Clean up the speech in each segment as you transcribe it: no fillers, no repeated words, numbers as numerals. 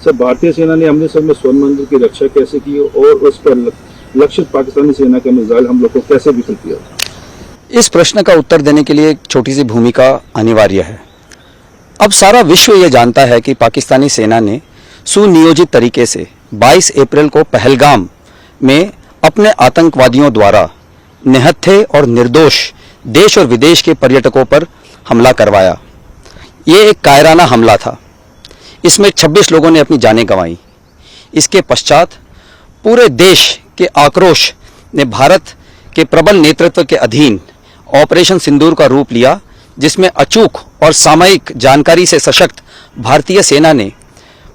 Sir, भारतीय सेना ने अमृतसर में स्वर्ण मंदिर की रक्षा कैसे की और उस पर लक्षित पाकिस्तानी सेना के मिसाइल हमलों को कैसे विफल किया? इस प्रश्न का उत्तर देने के लिए एक छोटी सी भूमिका अनिवार्य है। अब सारा विश्व ये जानता है कि पाकिस्तानी सेना ने सुनियोजित तरीके से 22 अप्रैल को पहलगाम में अपने आतंकवादियों द्वारा निहत्थे और निर्दोष देश और विदेश के पर्यटकों पर हमला करवाया। ये एक कायराना हमला था। इसमें 26 लोगों ने अपनी जानें गंवाई। इसके पश्चात पूरे देश के आक्रोश ने भारत के प्रबल नेतृत्व के अधीन ऑपरेशन सिंदूर का रूप लिया, जिसमें अचूक और सामयिक जानकारी से सशक्त भारतीय सेना ने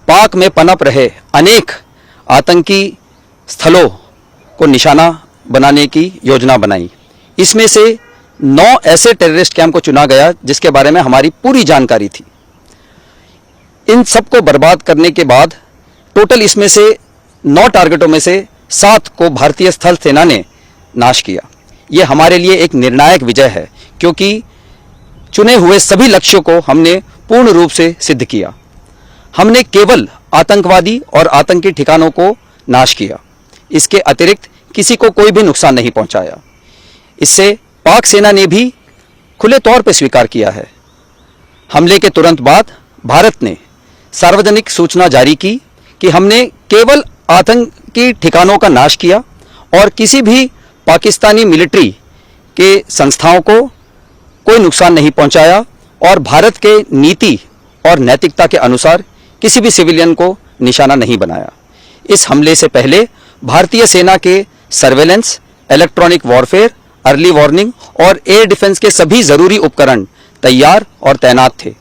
पाक में पनप रहे अनेक आतंकी स्थलों को निशाना बनाने की योजना बनाई। इसमें से 9 ऐसे टेररिस्ट कैंप को चुना गया जिसके बारे में हमारी पूरी जानकारी थी। इन सबको बर्बाद करने के बाद टोटल इसमें से 9 टारगेटों में से 7 को भारतीय स्थल सेना ने नाश किया। ये हमारे लिए एक निर्णायक विजय है, क्योंकि चुने हुए सभी लक्ष्यों को हमने पूर्ण रूप से सिद्ध किया। हमने केवल आतंकवादी और आतंकी ठिकानों को नाश किया, इसके अतिरिक्त किसी को कोई भी नुकसान नहीं पहुंचाया। इससे पाक सेना ने भी खुले तौर पर स्वीकार किया है। हमले के तुरंत बाद भारत ने सार्वजनिक सूचना जारी की कि हमने केवल आतंकी ठिकानों का नाश किया और किसी भी पाकिस्तानी मिलिट्री के संस्थाओं को कोई नुकसान नहीं पहुंचाया और भारत के नीति और नैतिकता के अनुसार किसी भी सिविलियन को निशाना नहीं बनाया। इस हमले से पहले भारतीय सेना के surveillance, electronic warfare, early warning और एयर डिफेंस के सभी जरूरी उपकरण तैयार और तैनात थे।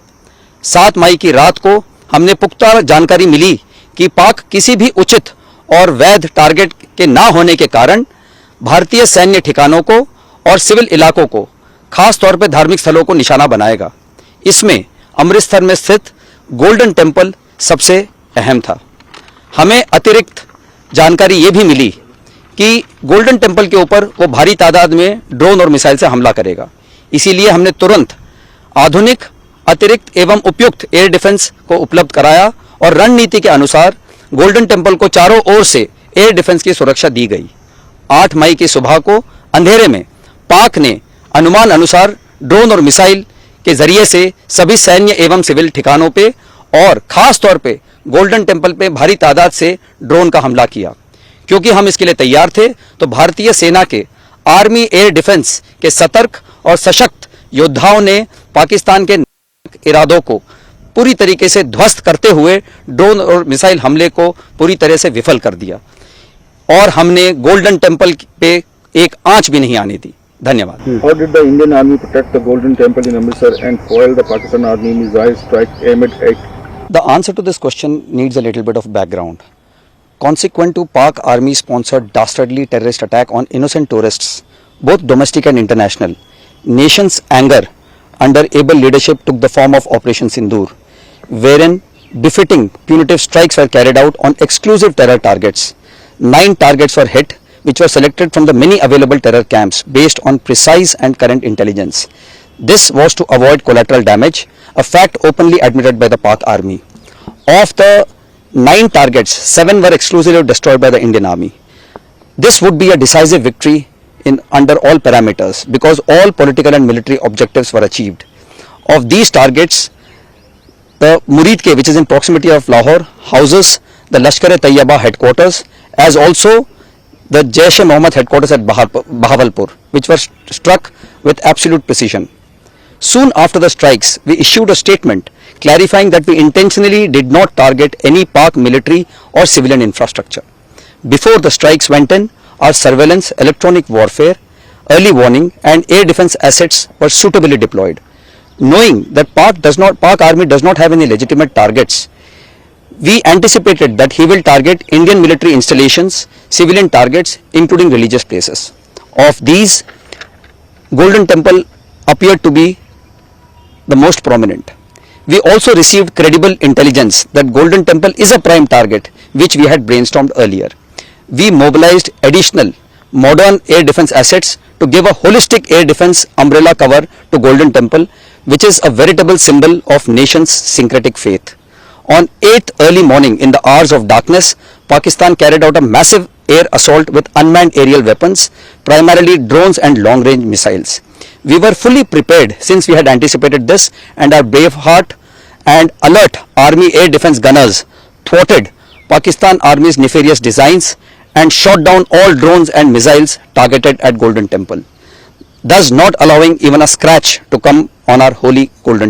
7 मई की रात को हमने पुख्ता जानकारी मिली कि पाक किसी भी उचित और वैध टारगेट के ना होने के कारण भारतीय सैन्य ठिकानों को और सिविल इलाकों को, खास तौर पर धार्मिक स्थलों को निशाना बनाएगा। इसमें अमृतसर में स्थित गोल्डन टेम्पल सबसे अहम था। हमें अतिरिक्त जानकारी ये भी मिली कि गोल्डन टेम्पल के ऊपर वो भारी तादाद में ड्रोन और मिसाइल से हमला करेगा। इसीलिए हमने तुरंत आधुनिक, अतिरिक्त एवं उपयुक्त एयर डिफेंस को उपलब्ध कराया और रणनीति के अनुसार गोल्डन टेम्पल को चारों ओर से एयर डिफेंस की सुरक्षा दी गई। 8 मई की सुबह को अंधेरे में पाक ने अनुमान अनुसार ड्रोन और मिसाइल के जरिए से सभी सैन्य एवं सिविल ठिकानों पे और खास तौर पे गोल्डन टेम्पल पे भारी तादाद से ड्रोन का हमला किया। क्योंकि हम इसके लिए तैयार थे, तो भारतीय सेना के आर्मी एयर डिफेंस के सतर्क और सशक्त योद्धाओं ने पाकिस्तान के इरादों को पूरी तरीके से ध्वस्त करते हुए ड्रोन और मिसाइल हमले को पूरी तरह से विफल कर दिया और हमने गोल्डन टेम्पल पे एक आंच भी नहीं आने दी। धन्यवाद। How did the Indian Army protect the Golden Temple in Amritsar and foil the Pakistan Army missile strike aimed at? The answer to this question needs a little bit of background. Consequent to Pak Army-sponsored dastardly terrorist attack on innocent tourists, both domestic and international, nation's anger under able leadership took the form of Operation Sindoor, wherein befitting punitive strikes were carried out on exclusive terror targets. 9 targets were hit, which were selected from the many available terror camps based on precise and current intelligence. This was to avoid collateral damage, a fact openly admitted by the Pak Army. Of the 9 targets, 7 were exclusively destroyed by the Indian Army. This would be a decisive victory under all parameters because all political and military objectives were achieved. Of these targets, the Murid Ke, which is in proximity of Lahore, houses the Lashkar-e-Tayyaba headquarters, as also the Jaish-e-Mohammed headquarters at Bahawalpur, which were struck with absolute precision. Soon after the strikes, we issued a statement clarifying that we intentionally did not target any Pak military or civilian infrastructure. Before the strikes went in, our surveillance, electronic warfare, early warning and air defense assets were suitably deployed. Knowing that Pak Army does not have any legitimate targets, we anticipated that he will target Indian military installations, civilian targets, including religious places. Of these, Golden Temple appeared to be the most prominent. We also received credible intelligence that Golden Temple is a prime target, which we had brainstormed earlier. We mobilized additional modern air defense assets to give a holistic air defense umbrella cover to Golden Temple, which is a veritable symbol of nation's syncretic faith. On 8th early morning in the hours of darkness, Pakistan carried out a massive air assault with unmanned aerial weapons, primarily drones and long-range missiles. We were fully prepared since we had anticipated this, and our braveheart and alert Army air defense gunners thwarted Pakistan Army's nefarious designs and shot down all drones and missiles targeted at Golden Temple, thus not allowing even a scratch to come on our holy Golden Temple.